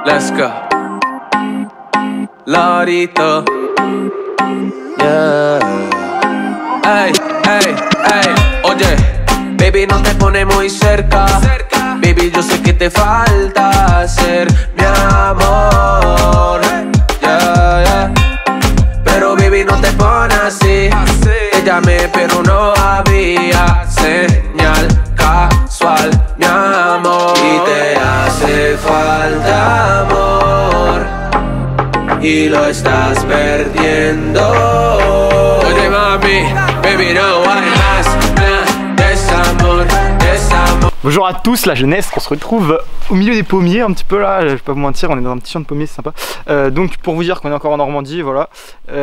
Let's go. Lorito. Yeah. Ey, ey, ey. Oye, baby, no te pones muy cerca. Baby, yo sé que te falta ser mi amor. Yeah, yeah. Pero baby, no te pones así. Te llamé pero no había señal casual, mi amor. Y te hace falta amor y lo estás perdiendo. Oye mami, baby, no hay más desamor, desamor. Bonjour à tous, la jeunesse, on se retrouve au milieu des pommiers un petit peu là, je vais pas vous mentir, on est dans un petit champ de pommiers, c'est sympa. Donc pour vous dire qu'on est encore en Normandie, voilà.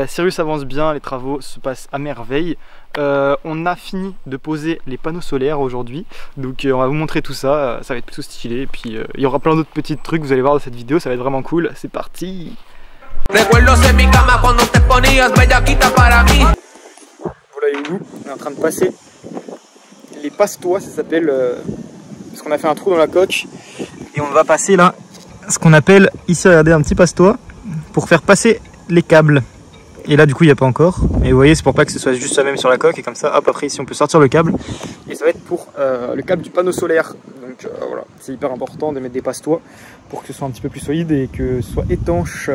Sirius avance bien, les travaux se passent à merveille. On a fini de poser les panneaux solaires aujourd'hui, donc on va vous montrer tout ça, ça va être plutôt stylé. Et puis il y aura plein d'autres petits trucs, vous allez voir dans cette vidéo, ça va être vraiment cool, c'est parti. Vous l'avez vu, on est en train de passer les passe-toits, ça s'appelle, parce qu'on a fait un trou dans la coque et on va passer là ce qu'on appelle ici, regardez, un petit passe-toit pour faire passer les câbles. Et là du coup il n'y a pas encore, et vous voyez, c'est pour pas que ce soit juste ça même sur la coque, et comme ça hop, après ici on peut sortir le câble et ça va être pour le câble du panneau solaire. Donc voilà, c'est hyper important de mettre des passe-toits pour que ce soit un petit peu plus solide et que ce soit étanche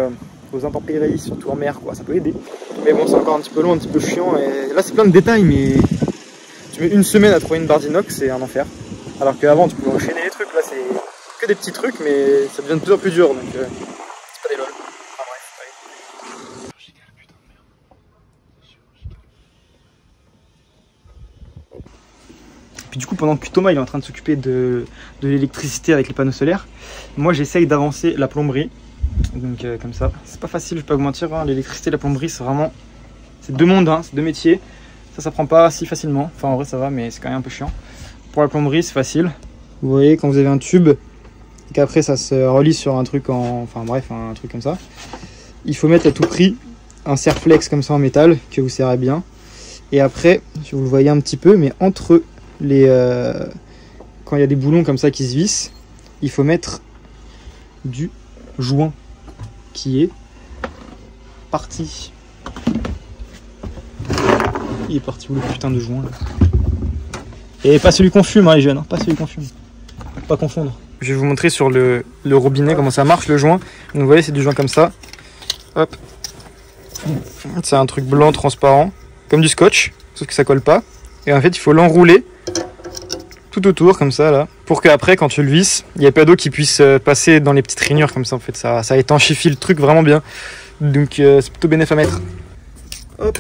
aux intempéries, surtout en mer quoi, ça peut aider. Mais bon, c'est encore un petit peu long, un petit peu chiant, et là c'est plein de détails, mais tu mets une semaine à trouver une barre d'inox, c'est un enfer. Alors qu'avant tu pouvais enchaîner les trucs, là c'est que des petits trucs, mais ça devient de plus en plus dur, donc c'est pas des lol. Enfin bref, allez. Puis du coup, pendant que Thomas il est en train de s'occuper de l'électricité avec les panneaux solaires, moi j'essaye d'avancer la plomberie. Donc comme ça, c'est pas facile, je vais pas vous mentir, hein. L'électricité et la plomberie c'est vraiment, c'est deux mondes, hein, c'est deux métiers. Ça prend pas si facilement, enfin en vrai ça va, mais c'est quand même un peu chiant. Pour la plomberie c'est facile, vous voyez, quand vous avez un tube et qu'après ça se relie sur un truc enfin bref, un truc comme ça, il faut mettre à tout prix un serre-flex comme ça en métal que vous serrez bien. Et après, si vous le voyez un petit peu, mais entre les quand il y a des boulons comme ça qui se vissent, il faut mettre du joint qui est parti. Il est parti où le putain de joint là? Et pas celui qu'on fume, hein, les jeunes, hein, pas celui qu'on fume. Pas confondre. Je vais vous montrer sur le robinet comment ça marche le joint. Donc vous voyez, c'est du joint comme ça. Hop. C'est un truc blanc transparent, comme du scotch, sauf que ça colle pas. Et en fait, il faut l'enrouler tout autour comme ça là, pour qu'après quand tu le visses, il n'y ait pas d'eau qui puisse passer dans les petites rainures comme ça. En fait, ça étanchifie le truc vraiment bien. Donc c'est plutôt bénéf à mettre. Hop.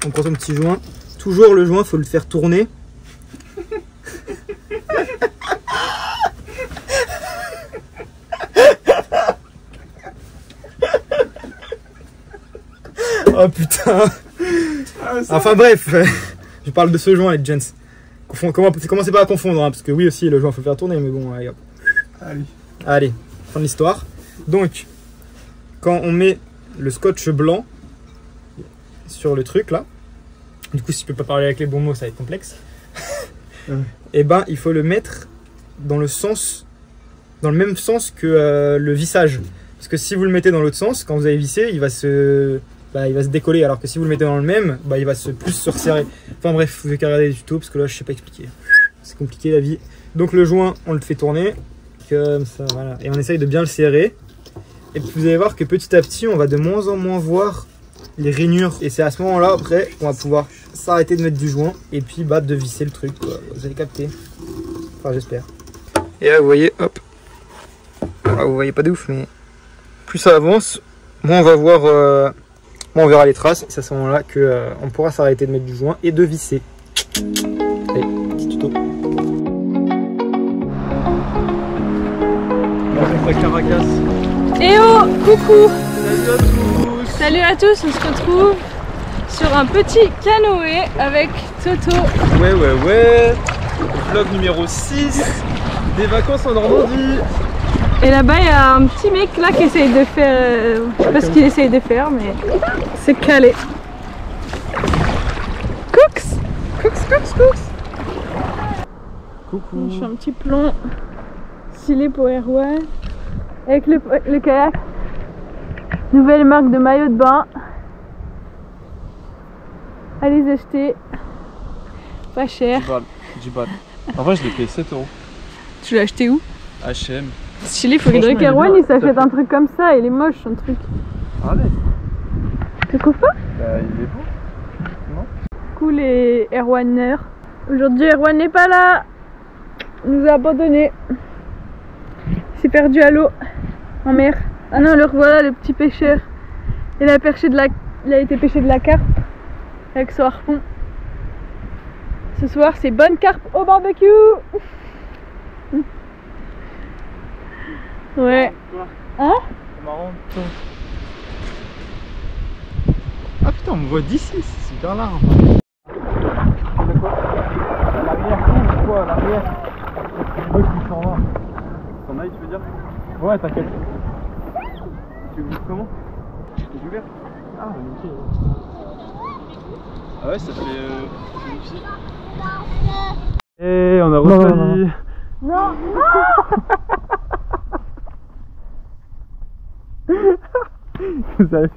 On prend son petit joint. Toujours le joint, faut le faire tourner. Oh putain. Enfin bref, je parle de ce joint les gents. Commencez pas à confondre, hein, parce que oui aussi le joint faut le faire tourner, mais bon, allez hop. Allez, fin de l'histoire. Donc, quand on met le scotch blanc sur le truc là, du coup si je peux pas parler avec les bons mots ça va être complexe. Et ben il faut le mettre dans le même sens que le vissage, parce que si vous le mettez dans l'autre sens, quand vous avez vissé, il va se décoller, alors que si vous le mettez dans le même, il va plus se resserrer. Enfin bref, vous avez qu'à regarder les tutos parce que là je sais pas expliquer, c'est compliqué la vie. Donc le joint on le fait tourner comme ça, voilà, et on essaye de bien le serrer, et puis vous allez voir que petit à petit on va de moins en moins voir les rainures, et c'est à ce moment là après qu'on va pouvoir s'arrêter de mettre du joint et puis de visser le truc quoi. Vous allez capter, enfin j'espère. Et là vous voyez, hop, là, vous voyez pas de ouf, mais plus ça avance, moins on va voir, moins on verra les traces, et c'est à ce moment là que on pourra s'arrêter de mettre du joint et de visser. Allez, petit tuto. La Caracas. Eh oh, coucou. Salut à tous. Salut à tous, on se retrouve sur un petit canoë avec Toto. Ouais. Vlog numéro 6 des vacances en Normandie. Et là-bas, il y a un petit mec là qui essaye de faire... je sais pas ce qu'il essaye de faire, mais c'est calé. Coucou. Coucou. Je fais un petit plomb stylé pour Erwan. avec le kayak. Nouvelle marque de maillot de bain. Allez les acheter. Pas cher. 10 balles. En vrai, je l'ai payé 7 €. Tu l'as acheté où? H&M. Stylé, il faudrait qu'Erwan il s'achète un truc comme ça. Il est moche son truc. Allez. Tu trouves pas? Bah, il est beau. Non? Cool et Erwaner. Aujourd'hui, Erwan n'est pas là. Il nous a abandonnés. Il s'est perdu à l'eau, en mer. Ah non, le revoilà, le petit pêcheur. Il a été pêcher de la carpe avec son harpon. Ce soir, c'est bonne carpe au barbecue. Ouais. Hein? C'est marrant. Ah putain, on me voit d'ici, c'est super large. L'arrière, quoi, l'arrière. Le qui s'en va. T'en ailles, tu veux dire? Ouais, t'inquiète. Tu ouvres comment? C'est ouvert? Ah, nickel. Ah ouais, ça fait difficile. Et on a refait. Non. Vous savez.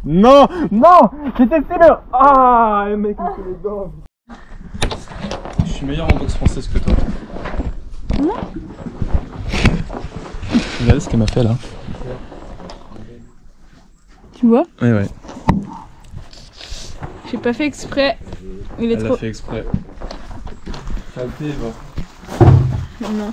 Non, non, j'étais sûr. Ah, le mec me fait les dents. Je suis meilleur en boxe française que toi. Non. Regardez ce qu'elle m'a fait là. Tu vois? Ouais. J'ai pas fait exprès. Il est Elle trop. a fait exprès. Saleté, va. Non.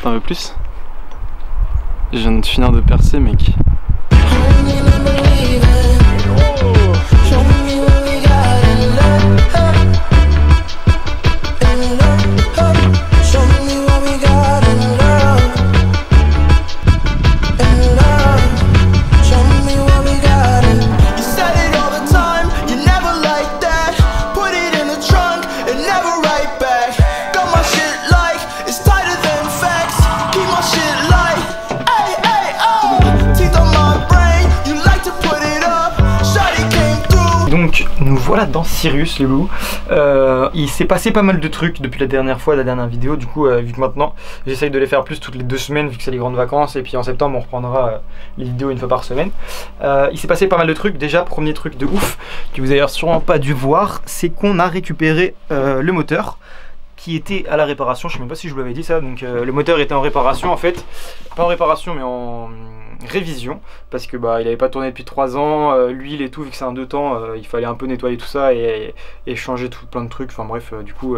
T'en veux plus? Je viens de finir de percer, mec. Donc nous voilà dans Sirius les loups. Il s'est passé pas mal de trucs depuis la dernière vidéo. Du coup vu que maintenant j'essaye de les faire plus toutes les 2 semaines vu que c'est les grandes vacances. Et puis en septembre on reprendra les vidéos une fois par semaine. Il s'est passé pas mal de trucs. Déjà premier truc de ouf que vous avez sûrement pas dû voir, c'est qu'on a récupéré le moteur qui était à la réparation. Je sais même pas si je vous l'avais dit ça. Donc le moteur était en réparation en fait. Pas en réparation mais en révision parce que bah il avait pas tourné depuis 3 ans, l'huile et tout, vu que c'est un 2 temps, il fallait un peu nettoyer tout ça et changer plein de trucs. Enfin bref, du coup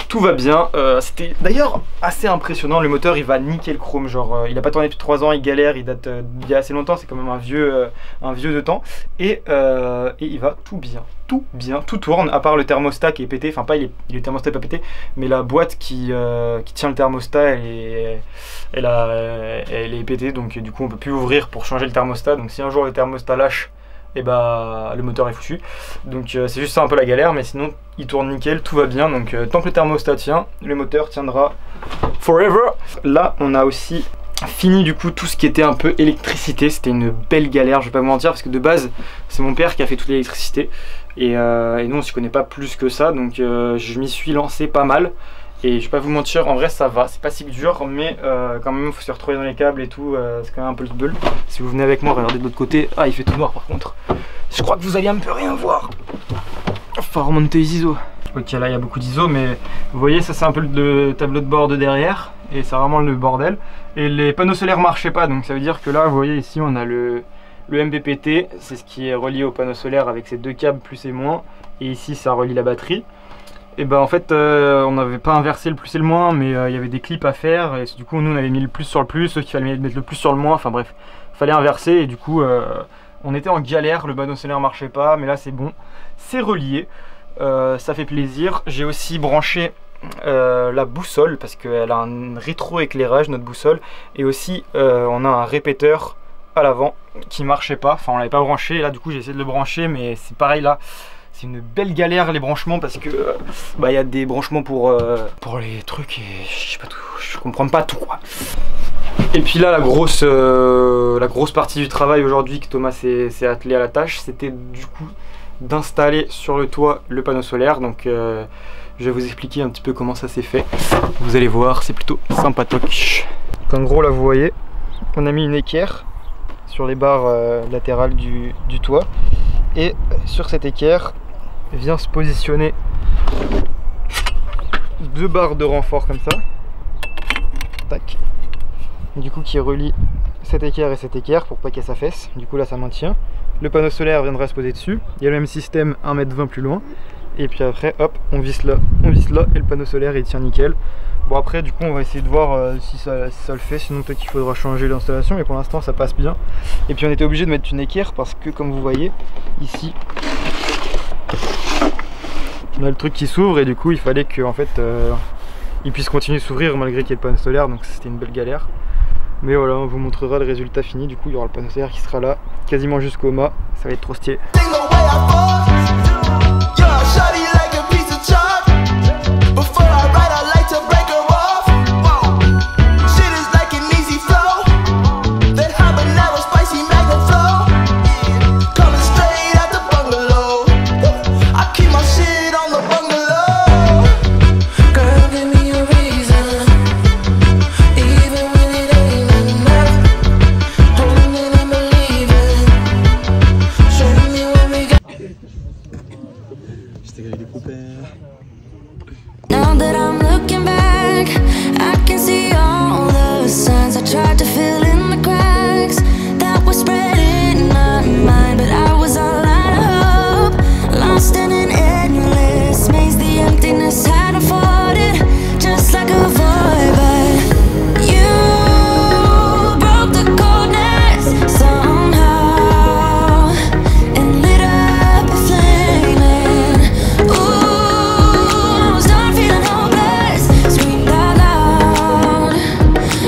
tout va bien. C'était d'ailleurs assez impressionnant. Le moteur il va niquer le chrome, genre il a pas tourné depuis 3 ans, il galère, il date d'il y a assez longtemps, c'est quand même un vieux de temps et il va tout bien, tout tourne à part le thermostat qui est pété. Enfin pas le thermostat est pas pété, mais la boîte qui tient le thermostat elle est pétée, donc du coup on peut plus ouvrir pour changer le thermostat. Donc si un jour le thermostat lâche, et bah le moteur est foutu. Donc c'est juste ça un peu la galère, mais sinon il tourne nickel, tout va bien. Donc tant que le thermostat tient, le moteur tiendra forever. Là on a aussi fini du coup tout ce qui était un peu électricité. C'était une belle galère, je vais pas vous mentir, parce que de base c'est mon père qui a fait toute l'électricité et nous on s'y connaît pas plus que ça, donc je m'y suis lancé pas mal. Et je vais pas vous mentir, en vrai ça va, c'est pas si dur, mais quand même il faut se retrouver dans les câbles et tout, c'est quand même un peu le bull. Si vous venez avec moi, regardez de l'autre côté, ah il fait tout noir par contre. Je crois que vous allez un peu rien voir. Faut remonter les ISO. Ok, là il y a beaucoup d'ISO, mais vous voyez ça c'est un peu le tableau de bord de derrière, et c'est vraiment le bordel. Et les panneaux solaires marchaient pas, donc ça veut dire que là vous voyez ici on a le MPPT, c'est ce qui est relié au panneau solaire avec ces 2 câbles plus et moins, et ici ça relie la batterie. Et bah en fait on n'avait pas inversé le plus et le moins, mais il y avait des clips à faire et du coup nous on avait mis le plus sur le plus, ceux qui fallait mettre le plus sur le moins, enfin bref, fallait inverser et du coup On était en galère, le panneau solaire marchait pas, mais là c'est bon, c'est relié, ça fait plaisir. J'ai aussi branché la boussole parce qu'elle a un rétro-éclairage, notre boussole, et aussi on a un répéteur à l'avant qui marchait pas, enfin on l'avait pas branché, et là du coup j'ai essayé de le brancher, mais c'est pareil là. C'est une belle galère les branchements parce que y a des branchements pour les trucs et je sais pas tout, je comprends pas tout quoi. Et puis là la grosse partie du travail aujourd'hui que Thomas s'est attelé à la tâche, c'était du coup d'installer sur le toit le panneau solaire. Donc je vais vous expliquer un petit peu comment ça s'est fait. Vous allez voir, c'est plutôt sympatoche. En gros là vous voyez, on a mis une équerre sur les barres latérales du toit, et sur cette équerre vient se positionner 2 barres de renfort comme ça, tac, du coup qui relie cette équerre et cette équerre pour pas qu'elle s'affaisse. Du coup là ça maintient, le panneau solaire viendra se poser dessus, il y a le même système 1,20 m plus loin, et puis après hop on visse là et le panneau solaire il tient nickel. Bon après du coup on va essayer de voir si ça le fait, sinon peut-être qu'il faudra changer l'installation, mais pour l'instant ça passe bien. Et puis on était obligé de mettre une équerre parce que comme vous voyez ici on a le truc qui s'ouvre, et du coup il fallait que en fait il puisse continuer de s'ouvrir malgré qu'il y ait le panneau solaire, donc c'était une belle galère. Mais voilà, on vous montrera le résultat fini. Du coup il y aura le panneau solaire qui sera là quasiment jusqu'au mât, ça va être trop stylé. Now that I'm looking back, I can see all the signs I tried to fill in the cracks that were spreading in my mind, but I was all out of hope, lost in an endless maze. The emptiness had unfolded just like a void, but you broke the coldness somehow and lit up a flame. And ooh, I was done feeling hopeless, screamed out loud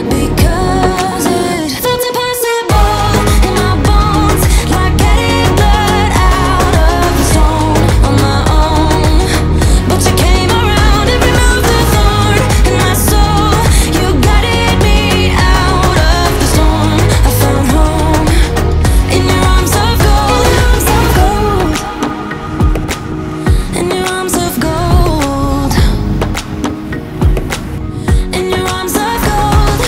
because it felt impossible in my bones, like getting blood out of the stone on my own. But you came around and removed the thorn in my soul. You guided me out of the storm. I found home in your arms of gold, in your arms of gold, in your arms of gold.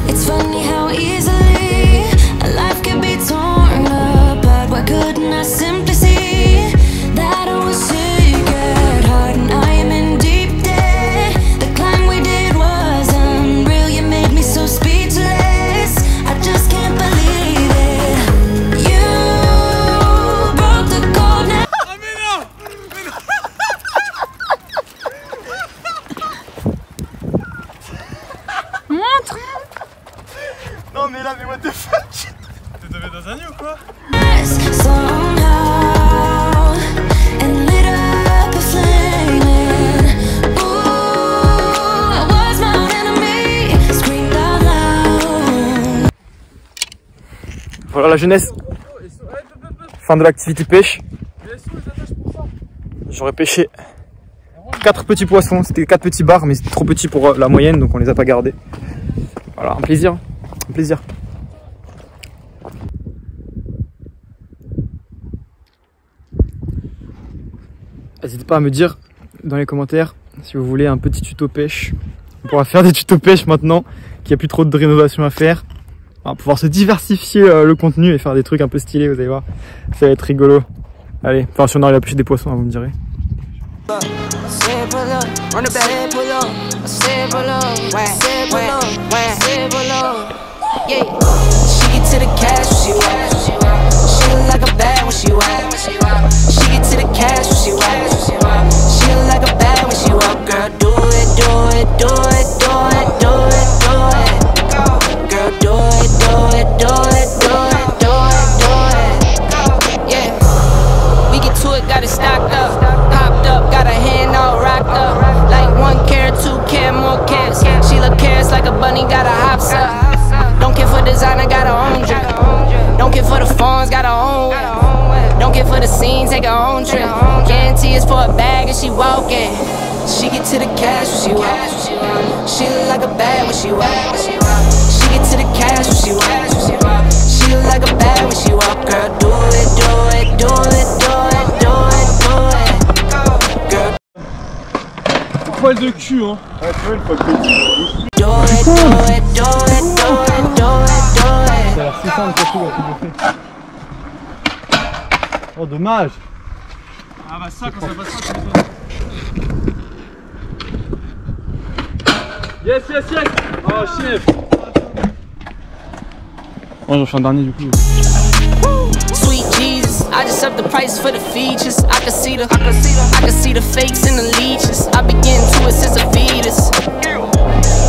It's funny how easily a life can be torn apart. Why couldn't I simply see that I was sick at heart and I am in deep debt? The climb we did was unreal. You made me so speechless, I just can't believe it. You broke the coldness. Montre. Non mais là mais what the fuck, t'es tombé dans un nid ou quoi? Somehow and lit up a flame. And ooh, I was my own enemy, screamed out loud. Voilà la jeunesse, fin de l'activité pêche. J'aurais pêché 4 petits poissons, c'était 4 petits bars, mais c'était trop petit pour la moyenne, donc on les a pas gardés. Voilà, un plaisir, un plaisir. N'hésitez pas à me dire dans les commentaires si vous voulez un petit tuto pêche. On pourra faire des tutos pêche maintenant qu'il n'y a plus trop de rénovation à faire. On va pouvoir se diversifier le contenu et faire des trucs un peu stylés, vous allez voir. Ça va être rigolo. Allez, enfin si on arrive à pêcher des poissons, hein, vous me direz. got her own way. Don't get for the scene, take her own trip. Guarantee it's for a bag and she walking. She get to the cash when she walk. She look like a bag when she walk. She get to the cash when she walk. She look like a bag when she walk. Girl, do it, do it, do it, do it, do it, do it. Girl. Poil de cul, hein. Do it, do it, do it, do it, do it, do it. Ça a l'air si simple pour tout, oh, dommage. Ah bah ça, quand ça passe pas, yes, yes, yes. Oh, chef. Oh, j'en fais un dernier du coup. Sweet Jesus, I just up the price for the features. I can see the fakes and the leeches. I been getting to it since a fetus.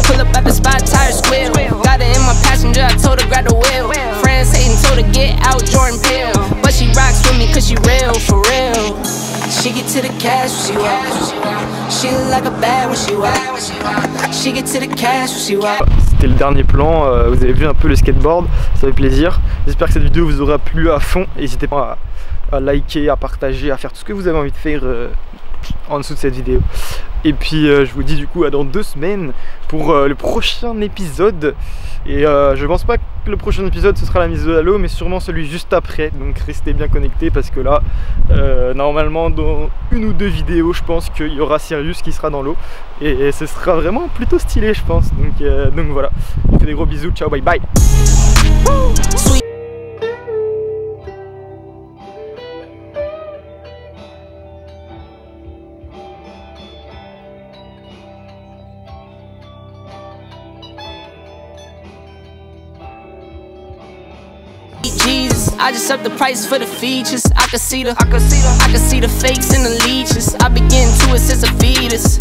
Pull up at the spot, tires squeal. Got her in my passenger, I told her grab the wheel. Friends hating, told her get out, Jordan Peele. But she rocks with me cause she real, for real. She get to the cash when she walk. She look like a bag when she walk. She get to the cash when she walk. C'était le dernier plan, vous avez vu un peu le skateboard, ça fait plaisir. J'espère que cette vidéo vous aura plu à fond. N'hésitez pas à liker, à partager, à faire tout ce que vous avez envie de faire en dessous de cette vidéo. Et puis je vous dis du coup à dans 2 semaines pour le prochain épisode. Et je pense pas que le prochain épisode ce sera la mise de l'eau, mais sûrement celui juste après. Donc restez bien connectés parce que là normalement dans 1 ou 2 vidéos je pense qu'il y aura Sirius qui sera dans l'eau. Et ce sera vraiment plutôt stylé je pense. Donc voilà, je vous fais des gros bisous, ciao, bye bye. Jesus, I just up the price for the features. I can see the fakes and the leeches. I been getting to it since a fetus.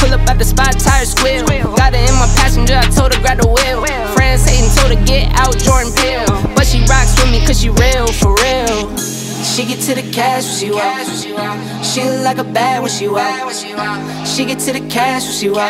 Pull up at the spot, tires squeal. Got her in my passenger, I told her grab the wheel. Friends hating, told her get out, Jordan Peele. But she rocks with me cause she real, for real. She get to the cash when she walk. She look like a bag when she walk. She get to the cash when she walk.